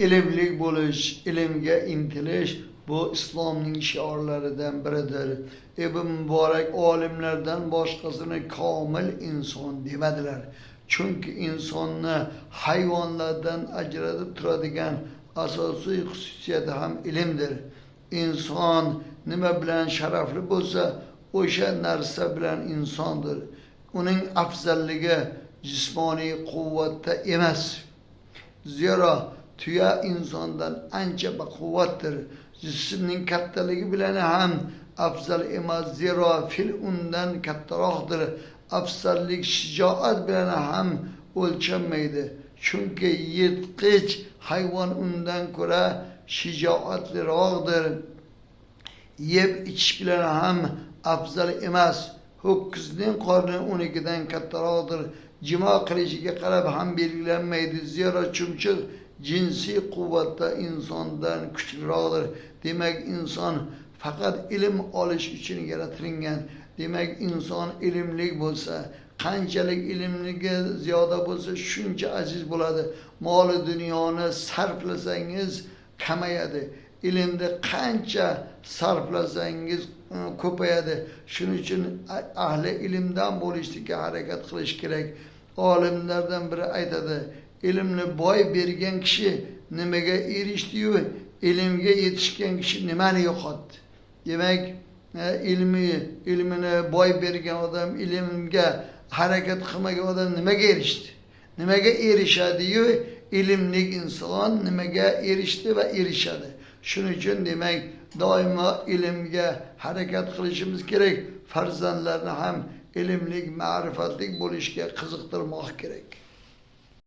ilimli bo'lish, ilmga intilish bu islomning shiorlaridan biridir. Ibn Muborak olimlardan boshqasini komil inson demadilar. Chunki insonni hayvonlardan ajratib turadigan asosiy xususiyati ham ilmdir. İnson nima bilan sharafli bo'lsa, o'sha narsa bilan insondir. Uning afzalligi jismoniy quvvatda emas. Zero tuya insondan ancha baquvvatdir. Jismning kattaligi bilan ham afzal emas. Zero fil undan kattaroqdir. Afzallik shijoat bilan ham o'lchanmaydi. Chunki yirtqich hayvon undan ko'ra shijoatliroqdir. Yeb ichish bilan ham afzal emas. Ho'kizning qorni unikidan kattaroqdir. Jimo qilishiga qarab ham belgilanmaydi. Zero chumchuq jinsiy quvvatda insondan kuchliroqdir. Demak, inson faqat ilm olish uchun yaratilgan. Demak, inson ilmli bo'lsa, qanchalik ilmligi ziyoda bo'lsa, shuncha aziz bo'ladi. Mol dunyoni sarflasangiz kamayadi. Ilmni qancha sarflasangiz ko'payadi. Shuning uchun ahli ilmdan bo'lishga harakat qilish kerak. Olimlardan biri aytadi, ilmni boy bergan kishi nimaga erishdi-yu, ilmga yetishgan kishi nimani yo'qotdi. Demak, ilmini boy bergan odam, ilmga harakat qilmagan odam nimaga erishdi? Nimaga erishadi-yu, ilmli inson nimaga erishdi va erishadi. Shuning uchun demak, doimo ilmga harakat qilishimiz kerak. Farzandlarni ham ilmli, ma'rifatli bo'lishga qiziqtirmoq kerak.